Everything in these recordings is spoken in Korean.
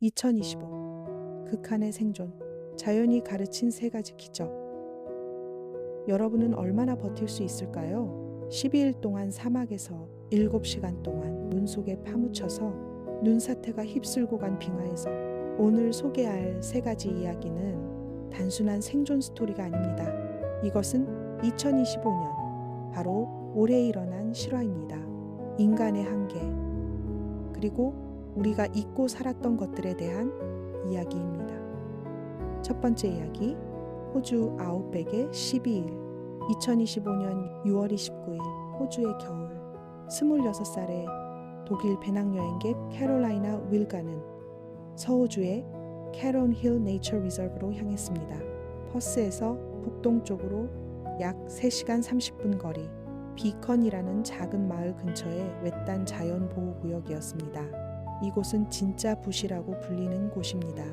2025 극한의 생존, 자연이 가르친 세 가지 기적. 여러분은 얼마나 버틸 수 있을까요? 12일 동안 사막에서 7시간 동안 눈 속에 파묻혀서 눈사태가 휩쓸고 간 빙하에서 오늘 소개할 세 가지 이야기는 단순한 생존 스토리가 아닙니다. 이것은 2025년 바로 올해 일어난 실화입니다. 인간의 한계, 그리고 우리가 잊고 살았던 것들에 대한 이야기입니다. 첫 번째 이야기, 호주 아웃백의 12일. 2025년 6월 29일 호주의 겨울. 26살의 독일 배낭여행객 캐롤라이나 윌가는 서호주의 캐론 힐 네이처 리저브로 향했습니다. 퍼스에서 북동쪽으로 약 3시간 30분 거리, 비컨이라는 작은 마을 근처의 외딴 자연보호구역이었습니다. 이곳은 진짜 붓이라고 불리는 곳입니다.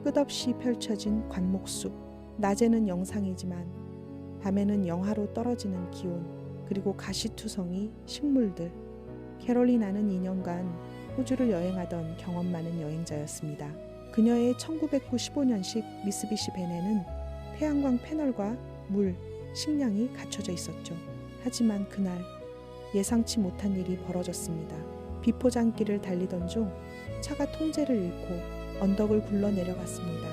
끝없이 펼쳐진 관목숲, 낮에는 영상이지만 밤에는 영하로 떨어지는 기온, 그리고 가시투성이 식물들. 캐롤리나는 2년간 호주를 여행하던 경험 많은 여행자였습니다. 그녀의 1995년식 미쓰비시 벤에는 태양광 패널과 물, 식량이 갖춰져 있었죠. 하지만 그날 예상치 못한 일이 벌어졌습니다. 비포장길을 달리던 중 차가 통제를 잃고 언덕을 굴러 내려갔습니다.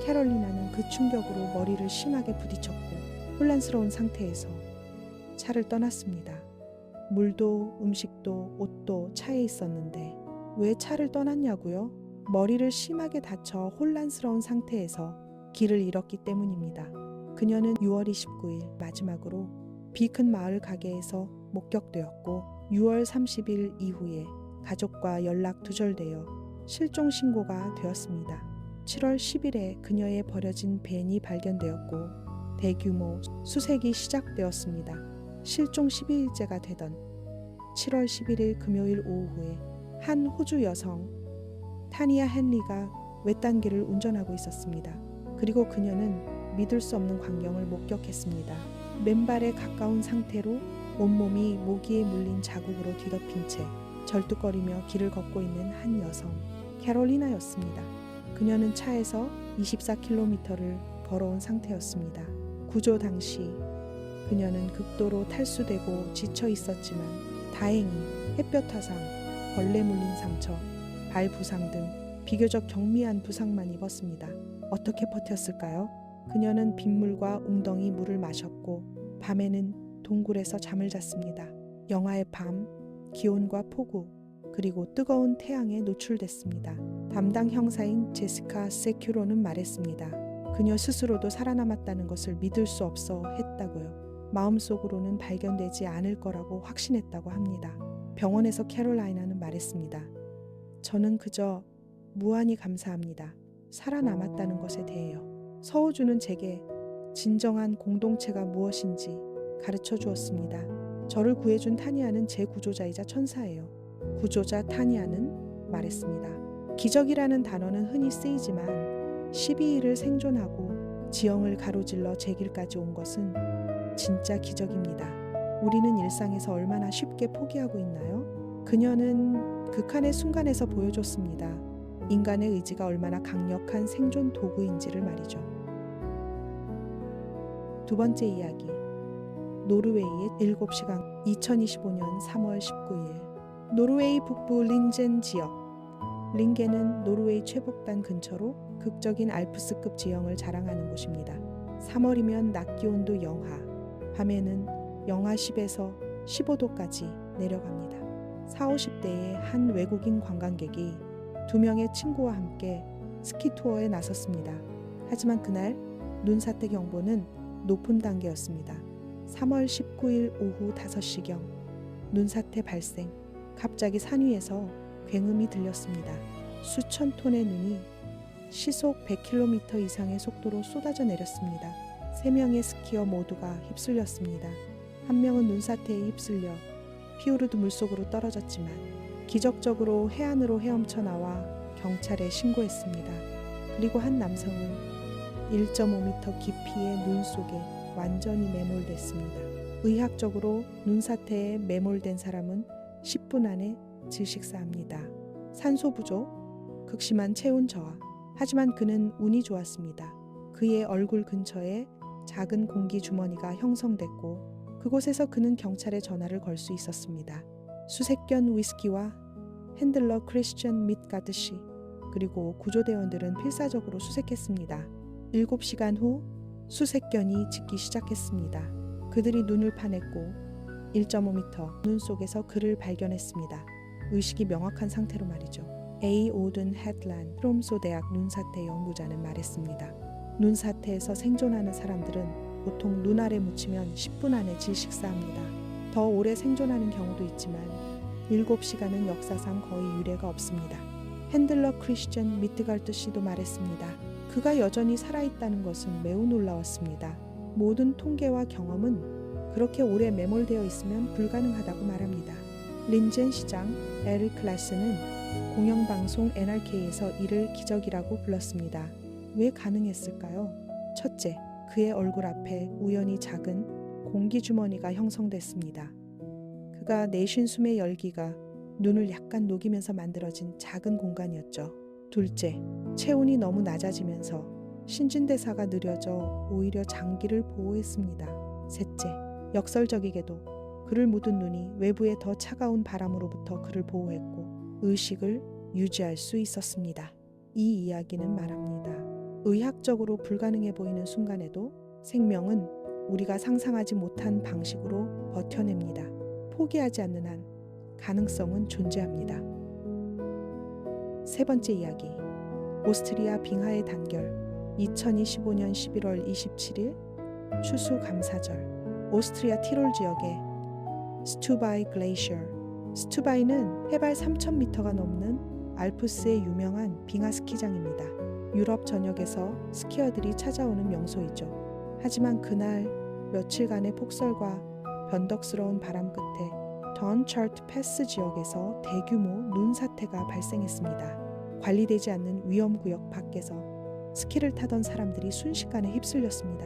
캐롤리나는 그 충격으로 머리를 심하게 부딪혔고 혼란스러운 상태에서 차를 떠났습니다. 물도 음식도 옷도 차에 있었는데 왜 차를 떠났냐고요? 머리를 심하게 다쳐 혼란스러운 상태에서 길을 잃었기 때문입니다. 그녀는 6월 29일 마지막으로 비큰 마을 가게에서 목격되었고 6월 30일 이후에 가족과 연락 두절되어 실종 신고가 되었습니다. 7월 10일에 그녀의 버려진 벤이 발견되었고 대규모 수색이 시작되었습니다. 실종 12일째가 되던 7월 11일 금요일 오후에 한 호주 여성 타니아 헨리가 외딴 길을 운전하고 있었습니다. 그리고 그녀는 믿을 수 없는 광경을 목격했습니다. 맨발에 가까운 상태로 온몸이 모기에 물린 자국으로 뒤덮인 채 절뚝거리며 길을 걷고 있는 한 여성, 캐롤리나였습니다. 그녀는 차에서 24km를 걸어온 상태였습니다. 구조 당시 그녀는 극도로 탈수되고 지쳐 있었지만 다행히 햇볕 화상, 벌레 물린 상처, 발 부상 등 비교적 경미한 부상만 입었습니다. 어떻게 버텼을까요? 그녀는 빗물과 웅덩이 물을 마셨고 밤에는 동굴에서 잠을 잤습니다. 영하의 밤, 기온과 폭우, 그리고 뜨거운 태양에 노출됐습니다. 담당 형사인 제시카 세큐로는 말했습니다. 그녀 스스로도 살아남았다는 것을 믿을 수 없어 했다고요. 마음속으로는 발견되지 않을 거라고 확신했다고 합니다. 병원에서 캐롤라이나는 말했습니다. 저는 그저 무한히 감사합니다. 살아남았다는 것에 대해요. 서호주는 제게 진정한 공동체가 무엇인지 가르쳐 주었습니다. 저를 구해준 타니아는 제 구조자이자 천사예요. 구조자 타니아는 말했습니다. 기적이라는 단어는 흔히 쓰이지만 12일을 생존하고 지형을 가로질러 제 길까지 온 것은 진짜 기적입니다. 우리는 일상에서 얼마나 쉽게 포기하고 있나요? 그녀는 극한의 순간에서 보여줬습니다. 인간의 의지가 얼마나 강력한 생존 도구인지를 말이죠. 두 번째 이야기, 노르웨이의 7시간. 2025년 3월 19일 노르웨이 북부 린겐 지역. 린겐은 노르웨이 최북단 근처로 극적인 알프스급 지형을 자랑하는 곳입니다. 3월이면 낮 기온도 영하, 밤에는 영하 10에서 15도까지 내려갑니다. 40, 50대의 한 외국인 관광객이 2명의 친구와 함께 스키 투어에 나섰습니다. 하지만 그날 눈사태 경보는 높은 단계였습니다. 3월 19일 오후 5시경 눈사태 발생. 갑자기 산 위에서 굉음이 들렸습니다. 수천 톤의 눈이 시속 100km 이상의 속도로 쏟아져 내렸습니다. 3명의 스키어 모두가 휩쓸렸습니다. 한 명은 눈사태에 휩쓸려 피오르드 물속으로 떨어졌지만 기적적으로 해안으로 헤엄쳐 나와 경찰에 신고했습니다. 그리고 한 남성은 1.5m 깊이의 눈 속에 완전히 매몰됐습니다. 의학적으로 눈사태에 매몰된 사람은 10분 안에 질식사합니다. 산소 부족, 극심한 체온 저하. 하지만 그는 운이 좋았습니다. 그의 얼굴 근처에 작은 공기 주머니가 형성됐고 그곳에서 그는 경찰에 전화를 걸 수 있었습니다. 수색견 위스키와 핸들러 크리스천 및 가드시 그리고 구조대원들은 필사적으로 수색했습니다. 7시간 후 수색견이 짖기 시작했습니다. 그들이 눈을 파냈고 1.5m 눈 속에서 그를 발견했습니다. 의식이 명확한 상태로 말이죠. A. 오든 헤틀란 트롬소 대학 눈사태 연구자는 말했습니다. 눈사태에서 생존하는 사람들은 보통 눈 아래 묻히면 10분 안에 질식사합니다. 더 오래 생존하는 경우도 있지만 7시간은 역사상 거의 유례가 없습니다. 핸들러 크리스천 미트갈트 씨도 말했습니다. 그가 여전히 살아있다는 것은 매우 놀라웠습니다. 모든 통계와 경험은 그렇게 오래 매몰되어 있으면 불가능하다고 말합니다. 린젠 시장 에르 클라스는 공영방송 NRK에서 이를 기적이라고 불렀습니다. 왜 가능했을까요? 첫째, 그의 얼굴 앞에 우연히 작은 공기주머니가 형성됐습니다. 그가 내쉰 숨의 열기가 눈을 약간 녹이면서 만들어진 작은 공간이었죠. 둘째, 체온이 너무 낮아지면서 신진대사가 느려져 오히려 장기를 보호했습니다. 셋째, 역설적이게도 그를 묻은 눈이 외부의 더 차가운 바람으로부터 그를 보호했고 의식을 유지할 수 있었습니다. 이 이야기는 말합니다. 의학적으로 불가능해 보이는 순간에도 생명은 우리가 상상하지 못한 방식으로 버텨냅니다. 포기하지 않는 한 가능성은 존재합니다. 세 번째 이야기. 오스트리아 빙하의 단결. 2025년 11월 27일 추수감사절. 오스트리아 티롤 지역의 스투바이 글레이셔. 스투바이는 해발 3,000m가 넘는 알프스의 유명한 빙하 스키장입니다. 유럽 전역에서 스키어들이 찾아오는 명소이죠. 하지만 그날 며칠간의 폭설과 변덕스러운 바람 끝에 던차트 패스 지역에서 대규모 눈사태가 발생했습니다. 관리되지 않는 위험구역 밖에서 스키를 타던 사람들이 순식간에 휩쓸렸습니다.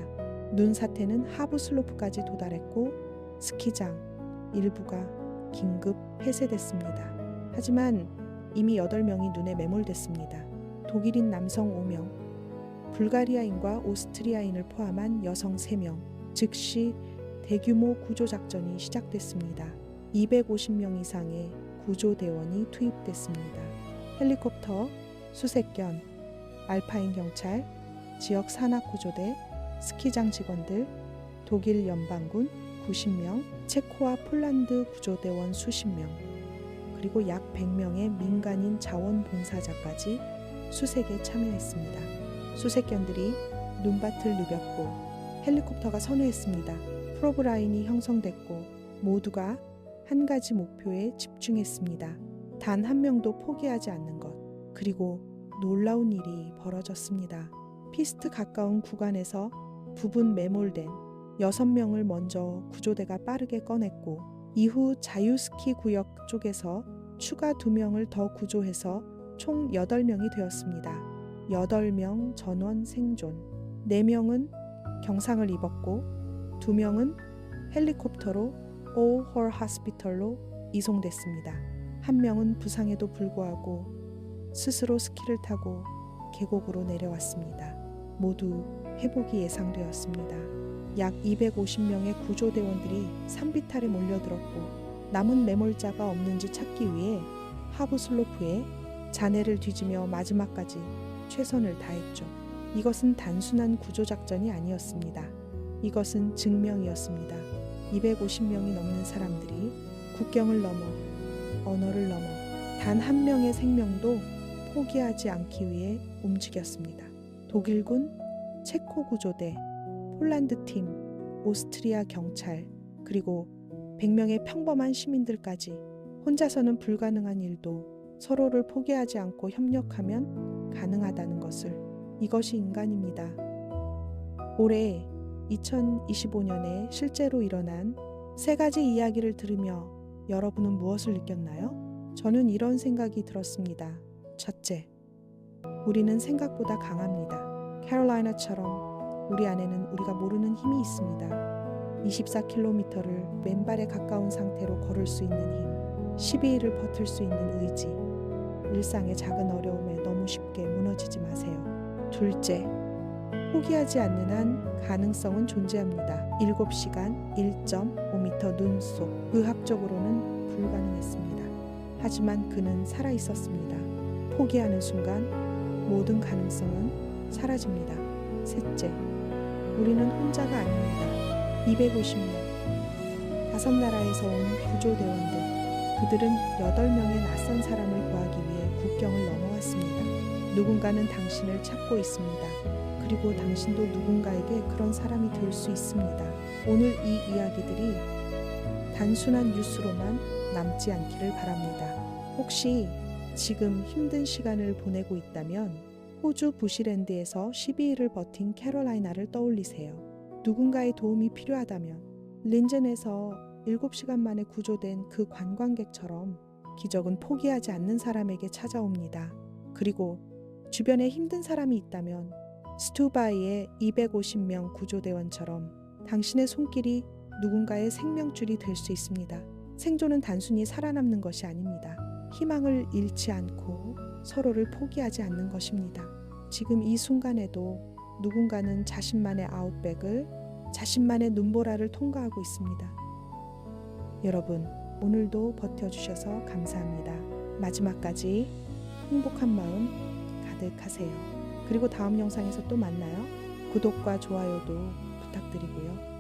눈사태는 하부 슬로프까지 도달했고 스키장 일부가 긴급 폐쇄됐습니다. 하지만 이미 8명이 눈에 매몰됐습니다. 독일인 남성 5명, 불가리아인과 오스트리아인을 포함한 여성 3명, 즉시 대규모 구조작전이 시작됐습니다. 250명 이상의 구조대원이 투입됐습니다. 헬리콥터, 수색견, 알파인 경찰, 지역 산악구조대, 스키장 직원들, 독일 연방군 90명, 체코와 폴란드 구조대원 수십 명, 그리고 약 100명의 민간인 자원봉사자까지 수색에 참여했습니다. 수색견들이 눈밭을 누볐고 헬리콥터가 선회했습니다. 프로브라인이 형성됐고 모두가 한 가지 목표에 집중했습니다. 단 한 명도 포기하지 않는 것. 그리고 놀라운 일이 벌어졌습니다. 피스트 가까운 구간에서 부분 매몰된 6명을 먼저 구조대가 빠르게 꺼냈고 이후 자유스키 구역 쪽에서 추가 2명을 더 구조해서 총 8명이 되었습니다. 8명 전원 생존, 4명은 경상을 입었고 2명은 헬리콥터로 All Her Hospital로 이송됐습니다. 1명은 부상에도 불구하고 스스로 스키를 타고 계곡으로 내려왔습니다. 모두 회복이 예상되었습니다. 약 250명의 구조대원들이 산비탈에 몰려들었고 남은 매몰자가 없는지 찾기 위해 하부 슬로프에 잔해를 뒤지며 마지막까지 최선을 다했죠. 이것은 단순한 구조작전이 아니었습니다. 이것은 증명이었습니다. 250명이 넘는 사람들이 국경을 넘어 언어를 넘어 단 한 명의 생명도 포기하지 않기 위해 움직였습니다. 독일군, 체코 구조대, 폴란드 팀, 오스트리아 경찰, 그리고 100명의 평범한 시민들까지 혼자서는 불가능한 일도 서로를 포기하지 않고 협력하면 가능하다는 것을. 이것이 인간입니다. 올해 2025년에 실제로 일어난 3가지 이야기를 들으며 여러분은 무엇을 느꼈나요? 저는 이런 생각이 들었습니다. 첫째, 우리는 생각보다 강합니다. 캐롤라이나처럼 우리 안에는 우리가 모르는 힘이 있습니다. 24km를 맨발에 가까운 상태로 걸을 수 있는 힘, 12일을 버틸 수 있는 의지, 일상의 작은 어려움에 너무 쉽게 무너지지 마세요. 둘째, 포기하지 않는 한 가능성은 존재합니다. 7시간 1.5m 눈 속 의학적으로는 불가능했습니다. 하지만 그는 살아 있었습니다. 포기하는 순간 모든 가능성은 사라집니다. 셋째, 우리는 혼자가 아닙니다. 250명, 5나라에서 온 구조대원들, 그들은 8명의 낯선 사람을 구하기 위해 국경을 넘어왔습니다. 누군가는 당신을 찾고 있습니다. 그리고 당신도 누군가에게 그런 사람이 될 수 있습니다. 오늘 이 이야기들이 단순한 뉴스로만 남지 않기를 바랍니다. 혹시 지금 힘든 시간을 보내고 있다면 호주 부시랜드에서 12일을 버틴 캐롤라이나를 떠올리세요. 누군가의 도움이 필요하다면 린젠에서 7시간 만에 구조된 그 관광객처럼 기적은 포기하지 않는 사람에게 찾아옵니다. 그리고 주변에 힘든 사람이 있다면 스투바이의 250명 구조대원처럼 당신의 손길이 누군가의 생명줄이 될 수 있습니다. 생존은 단순히 살아남는 것이 아닙니다. 희망을 잃지 않고 서로를 포기하지 않는 것입니다. 지금 이 순간에도 누군가는 자신만의 아웃백을, 자신만의 눈보라를 통과하고 있습니다. 여러분, 오늘도 버텨주셔서 감사합니다. 마지막까지 행복한 마음 가득하세요. 그리고 다음 영상에서 또 만나요. 구독과 좋아요도 부탁드리고요.